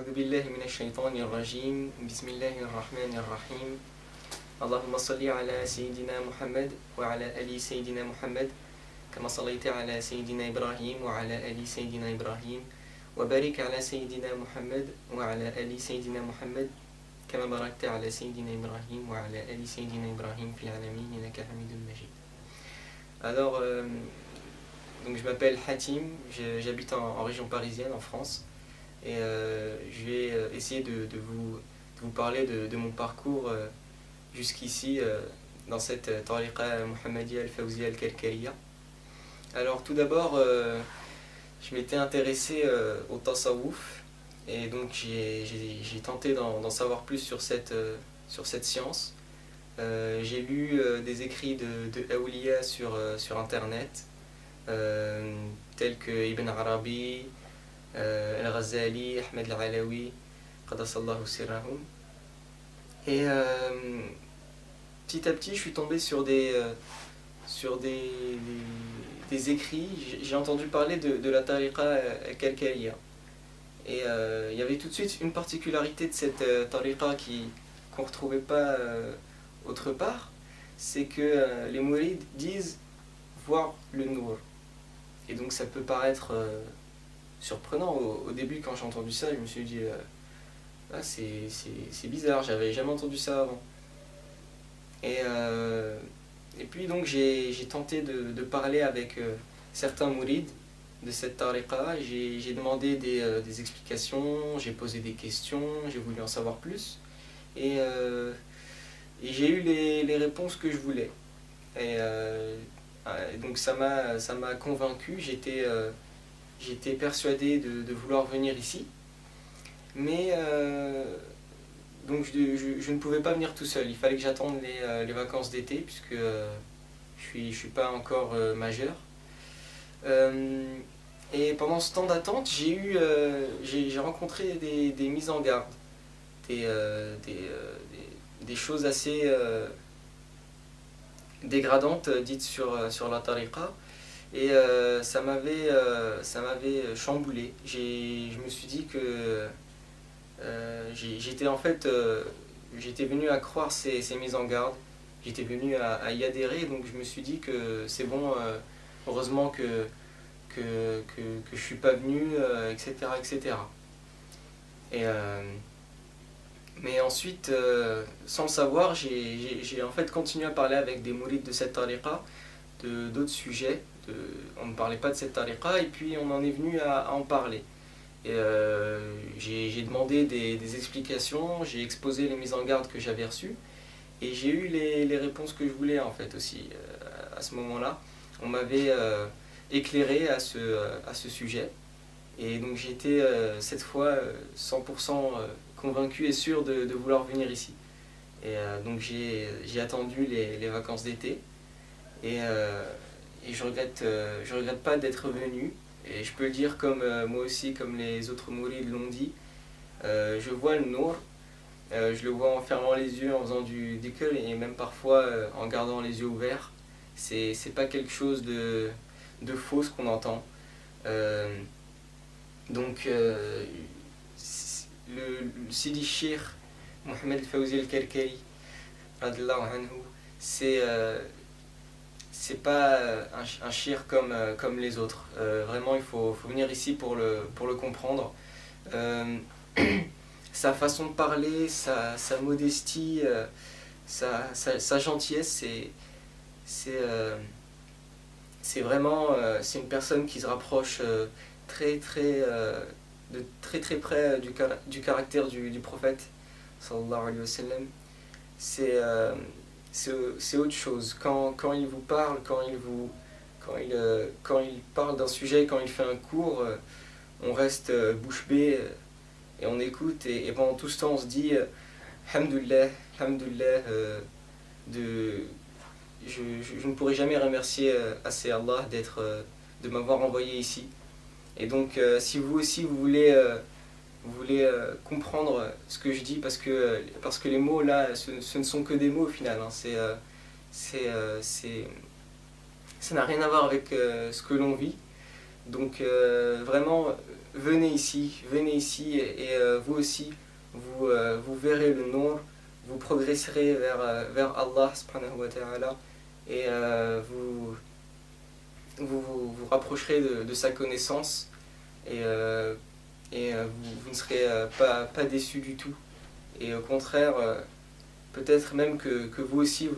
أعوذ بالله من الشيطان الرجيم بسم الله الرحمن الرحيم اللهم صل على سيدنا محمد وعلى آل سيدنا محمد كما صليت على سيدنا إبراهيم وعلى آل سيدنا إبراهيم وبارك على سيدنا محمد وعلى آل سيدنا محمد كما باركت على سيدنا إبراهيم وعلى آل سيدنا إبراهيم في العالمين إنك حميد مجيد. Alors, donc je m'appelle Hatim, j'habite en région parisienne, en France, et je vais essayer de vous parler de mon parcours jusqu'ici dans cette tariqa Muhammadiyya al-Fawziyya al-Kalkaliya. Alors tout d'abord, je m'étais intéressé au tasawwuf, et donc j'ai tenté d'en savoir plus sur cette science. J'ai lu des écrits de awliya sur internet, tels que Ibn Arabi, Al-Ghazali, Ahmed Al-Alawi, Qaddasallahu sirrahum. Et petit à petit, je suis tombé sur des écrits. J'ai entendu parler de la tariqa Kalkaliya. Et il y avait tout de suite une particularité de cette tariqa qu'on ne retrouvait pas autre part, c'est que les mourides disent voir le nour. Et donc ça peut paraître surprenant. Au début, quand j'ai entendu ça, je me suis dit c'est bizarre, j'avais jamais entendu ça avant. Et puis donc j'ai tenté de parler avec certains mourides de cette tariqa. J'ai demandé des explications, j'ai posé des questions, j'ai voulu en savoir plus. Et j'ai eu les réponses que je voulais. Et donc ça m'a convaincu, j'étais persuadé de vouloir venir ici. Mais donc je ne pouvais pas venir tout seul, il fallait que j'attende les vacances d'été, puisque je suis pas encore majeur. Et pendant ce temps d'attente, j'ai rencontré des mises en garde, des choses assez dégradantes dites sur la tariqa, et ça m'avait chamboulé. Je me suis dit que j'étais venu à croire ces mises en garde, j'étais venu à y adhérer, donc je me suis dit que c'est bon, heureusement que je suis pas venu, etc. etc. Mais ensuite, sans le savoir, j'ai en fait continué à parler avec des mourides de cette tariqa, d'autres sujets. On ne parlait pas de cette tariqa, et puis on en est venu à en parler. Et j'ai demandé des explications, j'ai exposé les mises en garde que j'avais reçues, et j'ai eu les réponses que je voulais en fait aussi. À ce moment-là, on m'avait éclairé à ce sujet, et donc j'étais cette fois 100% convaincu et sûr de vouloir venir ici. Et donc j'ai attendu les vacances d'été, et je regrette pas d'être venu. Et je peux le dire comme moi aussi, comme les autres mourides l'ont dit, je vois le nour, je le vois en fermant les yeux, en faisant du dhikr, et même parfois en gardant les yeux ouverts. C'est pas quelque chose de faux ce qu'on entend. Donc le Sidi Cheikh Mohammed al-Fawziyya al-Kalkali, radiyallahu anhu, c'est pas un shir comme les autres. Vraiment, il faut venir ici pour le comprendre. Sa façon de parler, sa modestie, sa gentillesse, c'est vraiment c'est une personne qui se rapproche de très très près du caractère du prophète sallallahu alayhi wa sallam. C'est autre chose. Quand il vous parle, quand il parle d'un sujet, quand il fait un cours, on reste bouche bée et on écoute, et pendant tout ce temps on se dit Hamdulillah, Hamdulillah, je ne pourrai jamais remercier assez Allah de m'avoir envoyé ici. Et donc si vous aussi vous voulez comprendre ce que je dis, parce que les mots là, ce ne sont que des mots au final, hein. Ça n'a rien à voir avec ce que l'on vit. Donc vraiment, venez ici et vous aussi, vous verrez le Nour, vous progresserez vers Allah subhanahu wa ta'ala et vous rapprocherez de sa connaissance et, vous ne serez pas déçus du tout. Et au contraire, peut-être même que vous aussi,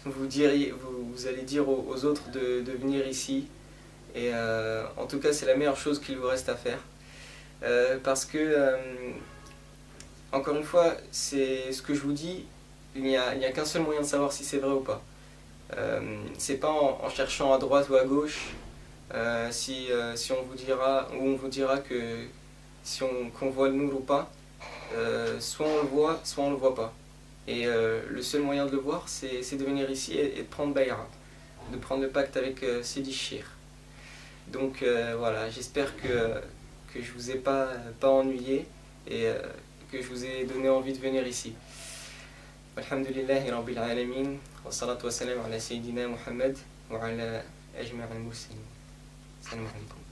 vous allez dire aux autres de venir ici. Et en tout cas, c'est la meilleure chose qu'il vous reste à faire. Parce que, encore une fois, c'est ce que je vous dis, il n'y a qu'un seul moyen de savoir si c'est vrai ou pas. C'est pas en cherchant à droite ou à gauche, si on vous dira, ou on vous dira que qu'on voit le Nour ou pas, soit on le voit, soit on le voit pas. Et le seul moyen de le voir, c'est de venir ici et de prendre Bay'a, de prendre le pacte avec Sidi Shir. Donc voilà, j'espère que je vous ai pas ennuyé et que je vous ai donné envie de venir ici. Alhamdulillahi Rabbil Alamin, wa salatu wa salam ala Sayyidina Muhammad wa ala ajma'al mursalin. Salam alaikum.